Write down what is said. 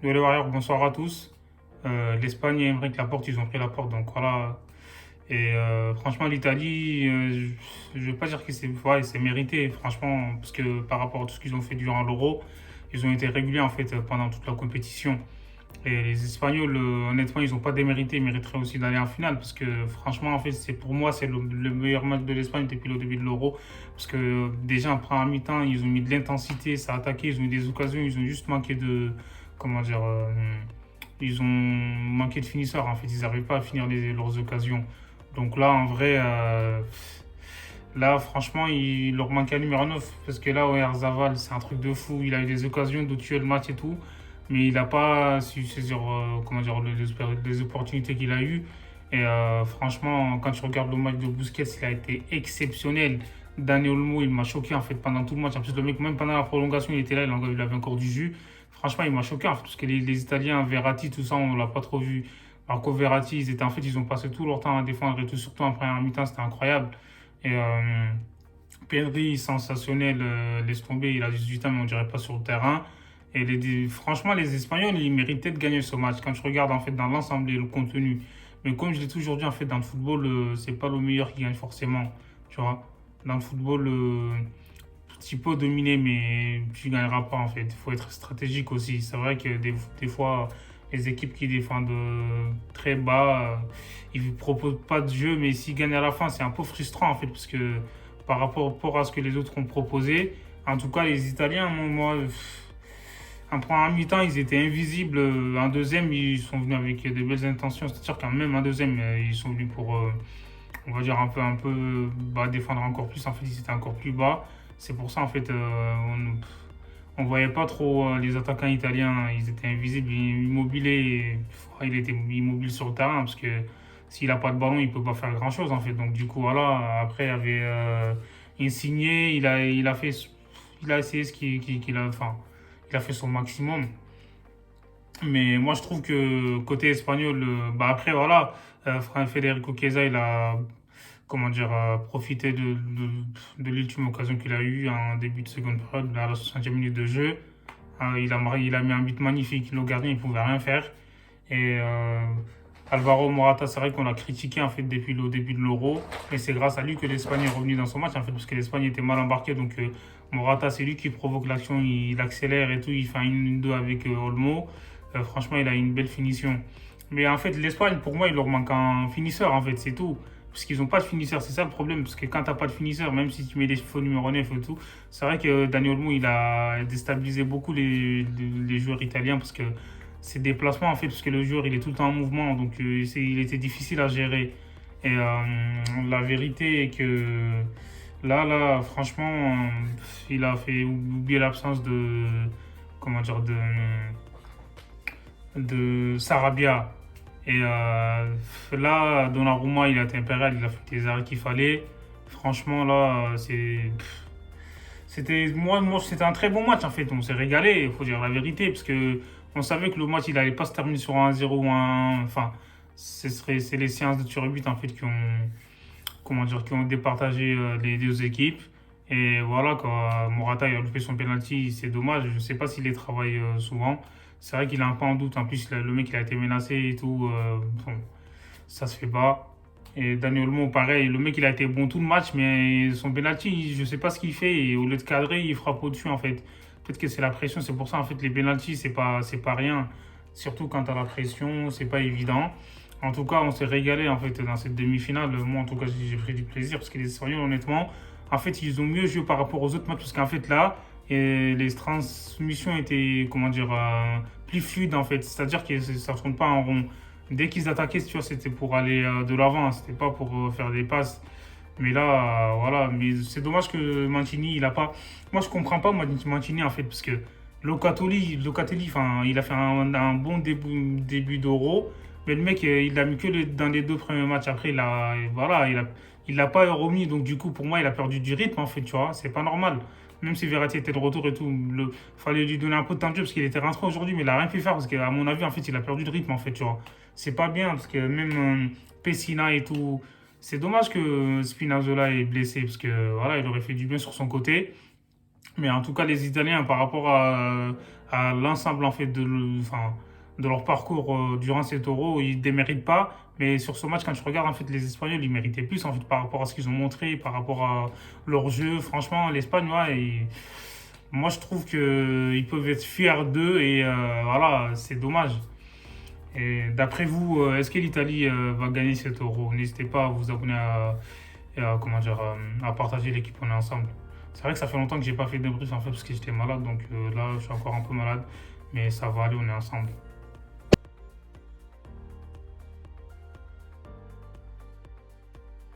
Yo les Warriors, bonsoir à tous. L'Espagne et Aymeric Laporte, ils ont pris la porte, donc voilà. Et franchement, l'Italie, je ne vais pas dire que c'est mérité, franchement, parce que par rapport à tout ce qu'ils ont fait durant l'Euro, ils ont été réguliers en fait pendant toute la compétition. Et les Espagnols, honnêtement, ils n'ont pas démérité, ils mériteraient aussi d'aller en finale, parce que franchement, en fait, pour moi, c'est le meilleur match de l'Espagne depuis le début de l'Euro, parce que déjà en première mi-temps, ils ont mis de l'intensité, ça a attaqué, ils ont eu des occasions, ils ont juste manqué de, comment dire, ils ont manqué de finisseurs, en fait, ils n'arrivent pas à finir leurs occasions. Donc là, en vrai, là, franchement, il leur manque un numéro 9 parce que là, Oyarzabal, c'est un truc de fou. Il a eu des occasions de tuer le match et tout, mais il n'a pas su saisir comment dire, les opportunités qu'il a eues. Et franchement, quand tu regardes le match de Busquets, il a été exceptionnel. Dani Olmo, il m'a choqué en fait pendant tout le match. En plus, le mec, même pendant la prolongation, il était là, il avait encore du jus. Franchement, il m'a choqué en fait, parce que les Italiens, Verratti, tout ça, on ne l'a pas trop vu. Alors qu'au Verratti, ils ont passé tout leur temps à défendre et tout, surtout en première mi-temps, c'était incroyable. Et Pedri, sensationnel, laisse tomber, il a 18 ans, mais on dirait pas sur le terrain. Et franchement, les Espagnols, ils méritaient de gagner ce match. Quand je regarde en fait dans l'ensemble et le contenu. Mais comme je l'ai toujours dit, en fait, dans le football, c'est pas le meilleur qui gagne forcément. Tu vois, dans le football, tu peux dominer, mais tu ne gagneras pas en fait. Il faut être stratégique aussi. C'est vrai que des fois, les équipes qui défendent très bas, ils ne proposent pas de jeu, mais s'ils gagnent à la fin, c'est un peu frustrant en fait, parce que par rapport à ce que les autres ont proposé, en tout cas, les Italiens, moi, en première mi-temps, ils étaient invisibles. En deuxième, ils sont venus avec de belles intentions. C'est-à-dire qu'en même en deuxième, ils sont venus pour on va dire un peu défendre encore plus. En fait, ils étaient encore plus bas. C'est pour ça, en fait, on voyait pas trop les attaquants italiens. Ils étaient invisibles, immobiles. Il était immobile sur le terrain parce que s'il a pas de ballon, il peut pas faire grand-chose, en fait. Donc, du coup, voilà. Après, il y avait Insigne. Il a essayé enfin, il a fait son maximum. Mais moi, je trouve que côté espagnol, après, voilà, Federico Chiesa, il a comment dire, profiter de l'ultime occasion qu'il a eue en début de seconde période, à la 60e minute de jeu. Il a mis un but magnifique. Le gardien, il ne pouvait rien faire. Et Alvaro Morata, c'est vrai qu'on l'a critiqué en fait depuis le début de l'Euro. Et c'est grâce à lui que l'Espagne est revenue dans son match, en fait, parce que l'Espagne était mal embarquée. Donc Morata, c'est lui qui provoque l'action, il accélère et tout. Il fait un 1-2 avec Olmo. Franchement, il a une belle finition. Mais en fait, l'Espagne, pour moi, il leur manque un finisseur, en fait, c'est tout. Parce qu'ils n'ont pas de finisseur, c'est ça le problème. Parce que quand tu n'as pas de finisseur, même si tu mets des faux numéro 9 et tout, c'est vrai que Daniel Olmo, il a déstabilisé beaucoup les joueurs italiens parce que ses déplacements, en fait, parce que le joueur, il est tout le temps en mouvement, donc il était difficile à gérer. Et la vérité est que franchement, il a fait oublier l'absence comment dire, de Sarabia. Et là, Donnarumma, il a été impérial, il a fait les arrêts qu'il fallait. Franchement, là, c'était un très bon match en fait. On s'est régalé, il faut dire la vérité, parce que on savait que le match il allait pas se terminer sur un 0 ou un. Enfin, c'est les séances de tir au but en fait comment dire, qui ont départagé les deux équipes. Et voilà, quoi. Morata il a loupé son penalty, c'est dommage. Je sais pas s'il les travaille souvent. C'est vrai qu'il a un peu en doute. En plus, le mec il a été menacé et tout. Bon, ça se fait pas. Et Daniel Olmo, pareil, le mec il a été bon tout le match, mais son penalty, je sais pas ce qu'il fait. Et au lieu de cadrer, il frappe au-dessus en fait. Peut-être que c'est la pression, c'est pour ça en fait les penalties, c'est pas rien. Surtout quand t'as la pression, c'est pas évident. En tout cas, on s'est régalé en fait dans cette demi-finale. Moi, en tout cas, j'ai pris du plaisir parce que les Espagnols, honnêtement, en fait, ils ont mieux joué par rapport aux autres matchs parce qu'en fait là, les transmissions étaient, comment dire, plus fluides en fait. C'est-à-dire que ça ne tourne pas en rond. Dès qu'ils attaquaient, tu vois, c'était pour aller de l'avant, c'était pas pour faire des passes. Mais là, voilà, mais c'est dommage que Mancini, il a pas. Moi, je comprends pas Mancini en fait, parce que Locatelli, enfin, il a fait un bon début d'Euro, mais le mec, il a mis que dans les deux premiers matchs. Après, voilà, il l'a pas remis, donc du coup, pour moi, il a perdu du rythme en fait, tu vois, c'est pas normal. Même si Verratti était de retour et tout, fallait lui donner un peu de temps de jeu parce qu'il était rentré aujourd'hui, mais il a rien pu faire parce qu'à mon avis, en fait, il a perdu de rythme en fait, tu vois. C'est pas bien parce que même Pessina et tout, c'est dommage que Spinazzola est blessé parce que voilà, il aurait fait du bien sur son côté. Mais en tout cas, les Italiens, par rapport à l'ensemble en fait enfin, de leur parcours durant ces taureaux, ils ne déméritent pas. Mais sur ce match, quand tu regardes, en fait, les Espagnols, ils méritaient plus en fait, par rapport à ce qu'ils ont montré, par rapport à leur jeu. Franchement, l'Espagne, ouais, moi, je trouve qu'ils peuvent être fiers d'eux et voilà, c'est dommage. Et d'après vous, est-ce que l'Italie va gagner ce taureau? N'hésitez pas à vous abonner comment dire, à partager l'équipe, on est ensemble. C'est vrai que ça fait longtemps que j'ai pas fait de débrief en fait parce que j'étais malade, donc là je suis encore un peu malade, mais ça va aller, on est ensemble.